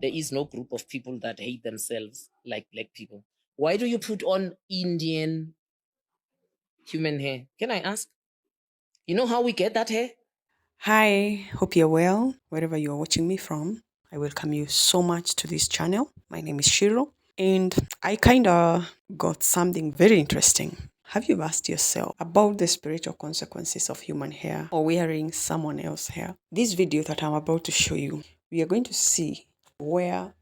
There is no group of people that hate themselves like black people. Why do you put on Indian human hair? Can I ask? You know how we get that hair? Hi, hope you're well, wherever you're watching me from. I welcome you so much to this channel. My name is Shiro, and I kind of got something very interesting. Have you asked yourself about the spiritual consequences of human hair or wearing someone else's hair? This video that I'm about to show you, we are going to see where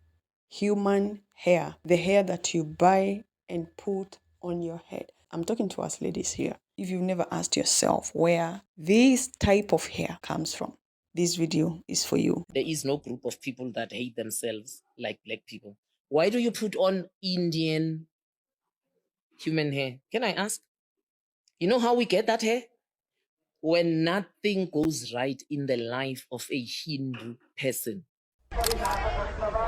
human hair, the hair that you buy and put on your head. I'm talking to us ladies here. If you've never asked yourself where this type of hair comes from, this video is for you. There is no group of people that hate themselves like black people. Why do you put on Indian human hair? Can I ask? You know how we get that hair? When nothing goes right in the life of a Hindu person.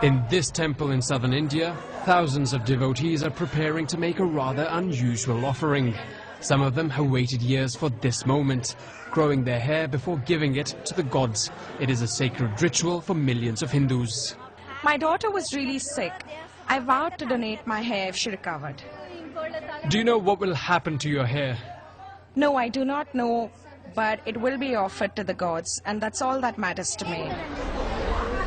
In this temple in southern India, thousands of devotees are preparing to make a rather unusual offering. Some of them have waited years for this moment, growing their hair before giving it to the gods. It is a sacred ritual for millions of Hindus. My daughter was really sick. I vowed to donate my hair if she recovered. Do you know what will happen to your hair? No, I do not know, but it will be offered to the gods, and that's all that matters to me.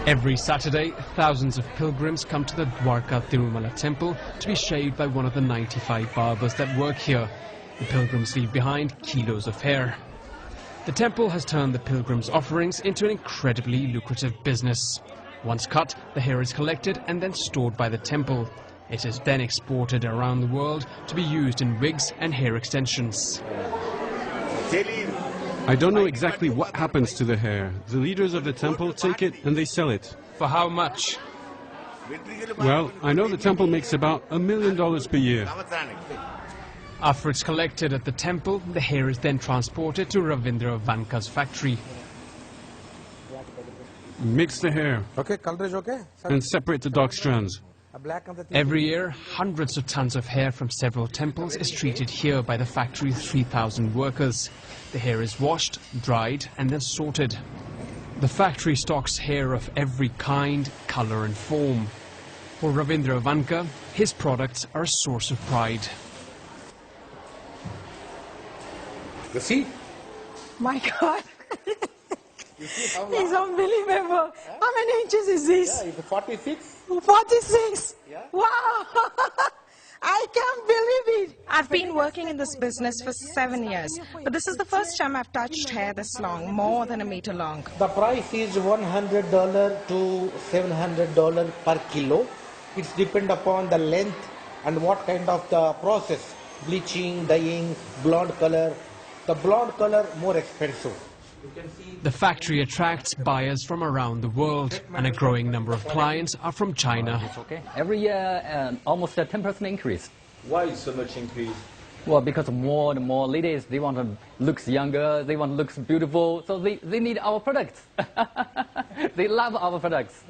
Every Saturday, thousands of pilgrims come to the Baraka Tirumala temple to be shaved by one of the 95 barbers that work here. The pilgrims leave behind kilos of hair. The temple has turned the pilgrims' offerings into an incredibly lucrative business. Once cut, the hair is collected and then stored by the temple. It is then exported around the world to be used in wigs and hair extensions. I don't know exactly what happens to the hair. The leaders of the temple take it and they sell it. For how much? Well, I know the temple makes about $1 million per year. After it's collected at the temple, the hair is then transported to Ravindra Vanka's factory. Mix the hair Okay, color is okay? and separate the dark strands. Black and the Every year, hundreds of tons of hair from several temples is treated here by the factory's 3,000 workers. The hair is washed, dried, and then sorted. The factory stocks hair of every kind, color, and form. For Ravindra Vanka, his products are a source of pride. You see? My God, it's unbelievable. How many inches is this? It's 46. 46. Yeah. Wow. I can't believe it. I've been working in this business for 7 years, but this is the first time I've touched hair this long, more than a meter long. The price is $100 to $700 per kilo. It's depend upon the length and what kind of the process. Bleaching, dyeing, blonde color. The blonde color more expensive. The factory attracts buyers from around the world, and a growing number of clients are from China. Okay. Every year, almost a 10% increase. Why so much increase? Well, because more and more ladies, they want to look younger, they want to look beautiful, so they need our products. They love our products.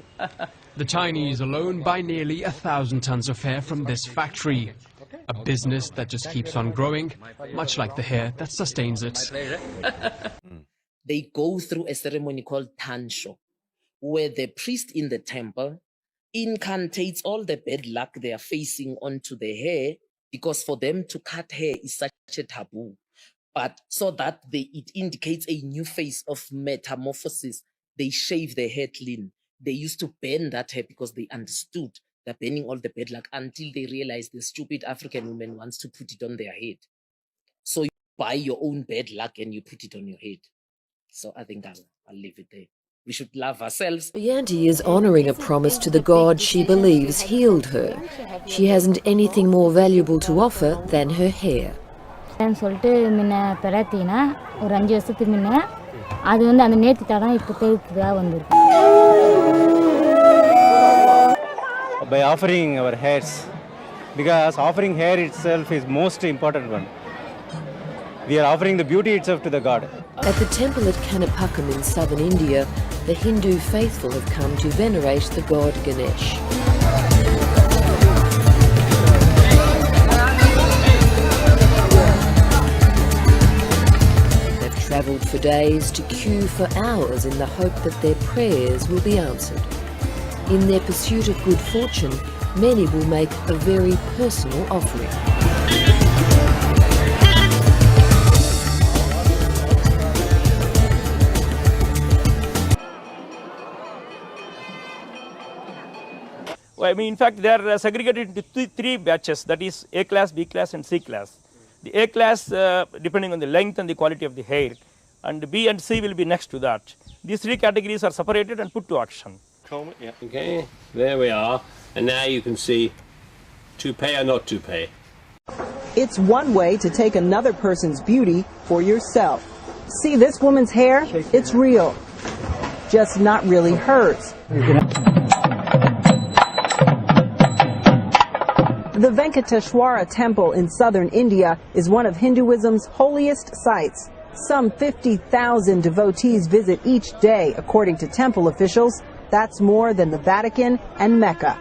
The Chinese alone buy nearly 1,000 tons of hair from this factory. A business that just keeps on growing, much like the hair that sustains it. They go through a ceremony called Tansho, where the priest in the temple incantates all the bad luck they are facing onto the hair, because for them to cut hair is such a taboo. But so that it indicates a new phase of metamorphosis, they shave their hair clean. They used to burn that hair because they understood they're burning all the bad luck, until they realized the stupid African woman wants to put it on their head. So you buy your own bad luck and you put it on your head. So I think I'll leave it there. We should love ourselves. Yanti is honoring a promise to the God she believes healed her. She hasn't anything more valuable to offer than her hair. By offering our hairs, because offering hair itself is most important one. We are offering the beauty itself to the God. At the temple at Kanapakam in southern India, the Hindu faithful have come to venerate the god Ganesh. They've travelled for days to queue for hours in the hope that their prayers will be answered. In their pursuit of good fortune, many will make a very personal offering. Well, I mean, in fact, they are segregated into three batches, that is A class, B class, and C class. The A class, depending on the length and the quality of the hair, and B and C will be next to that. These three categories are separated and put to auction. Yeah, okay, there we are. And now you can see to pay or not to pay. It's one way to take another person's beauty for yourself. See this woman's hair? It's real, just not really hers. The Venkateshwara temple in southern India is one of Hinduism's holiest sites. Some 50,000 devotees visit each day, according to temple officials. That's more than the Vatican and Mecca.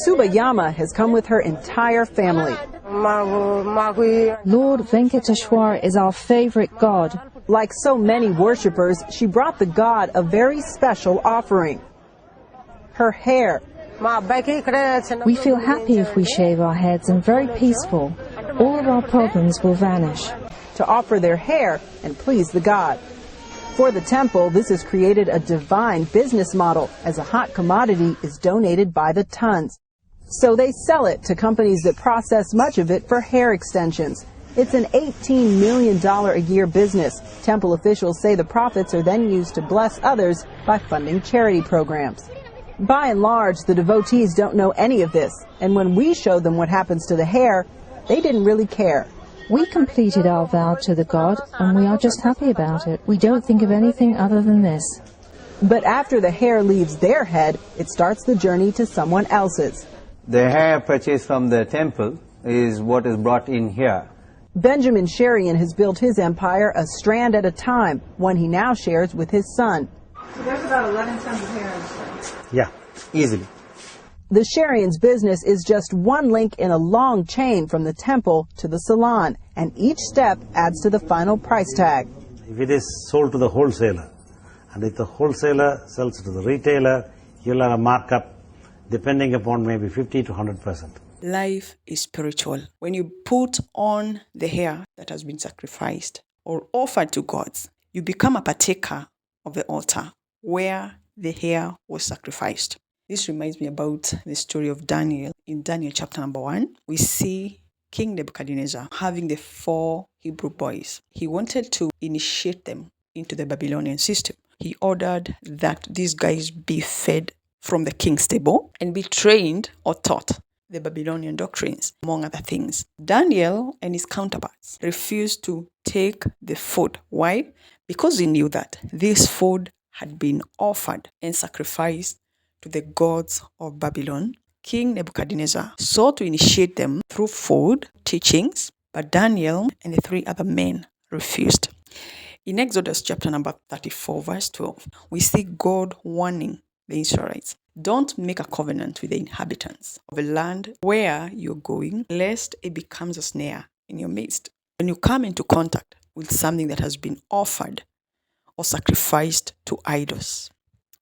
Subayama has come with her entire family. Lord Venkateshwar is our favorite god. Like so many worshippers, she brought the god a very special offering. Her hair. We feel happy if we shave our heads and very peaceful. All of our problems will vanish. To offer their hair and please the god. For the temple, this has created a divine business model, as a hot commodity is donated by the tons. So they sell it to companies that process much of it for hair extensions. It's an $18 million a year business. Temple officials say the profits are then used to bless others by funding charity programs. By and large, the devotees don't know any of this, and when we showed them what happens to the hair, they didn't really care. We completed our vow to the god, and we are just happy about it. We don't think of anything other than this. But after the hair leaves their head, it starts the journey to someone else's. The hair purchased from the temple is what is brought in here. Benjamin Sherian has built his empire a strand at a time, one he now shares with his son. So there's about 11 tons of hair in this. Yeah, easily. The Sherian's business is just one link in a long chain from the temple to the salon, and each step adds to the final price tag. If it is sold to the wholesaler, and if the wholesaler sells to the retailer, you'll have a markup depending upon maybe 50 to 100%. Life is spiritual. When you put on the hair that has been sacrificed or offered to gods, you become a partaker of the altar where the hair was sacrificed. This reminds me about the story of Daniel. In Daniel chapter number 1, we see King Nebuchadnezzar having the 4 Hebrew boys. He wanted to initiate them into the Babylonian system. He ordered that these guys be fed from the king's table and be trained or taught the Babylonian doctrines, among other things. Daniel and his counterparts refused to take the food. Why? Because he knew that this food had been offered and sacrificed to the gods of Babylon. King Nebuchadnezzar sought to initiate them through food, teachings, but Daniel and the 3 other men refused. In Exodus chapter number 34, verse 12, we see God warning the Israelites, don't make a covenant with the inhabitants of a land where you're going, lest it becomes a snare in your midst. When you come into contact with something that has been offered or sacrificed to idols,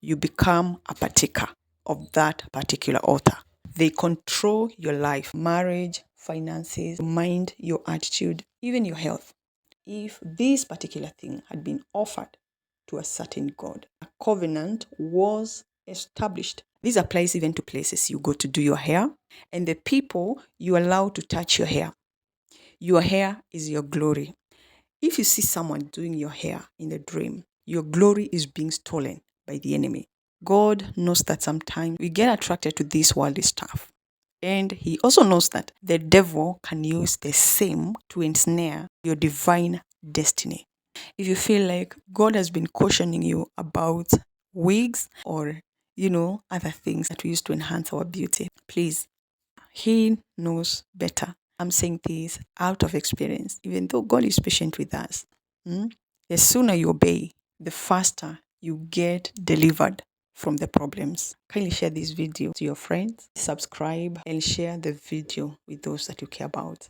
you become a partaker of that particular altar. They control your life, marriage, finances, mind, your attitude, even your health. If this particular thing had been offered to a certain god, a covenant was established. This applies even to places you go to do your hair and the people you allow to touch your hair. Your hair is your glory. If you see someone doing your hair in a dream, your glory is being stolen by the enemy. God knows that sometimes we get attracted to this worldly stuff. And he also knows that the devil can use the same to ensnare your divine destiny. If you feel like God has been cautioning you about wigs or, other things that we use to enhance our beauty, please, he knows better. I'm saying this out of experience, even though God is patient with us. The sooner you obey, the faster you get delivered from the problems. Kindly share this video to your friends, subscribe, and share the video with those that you care about.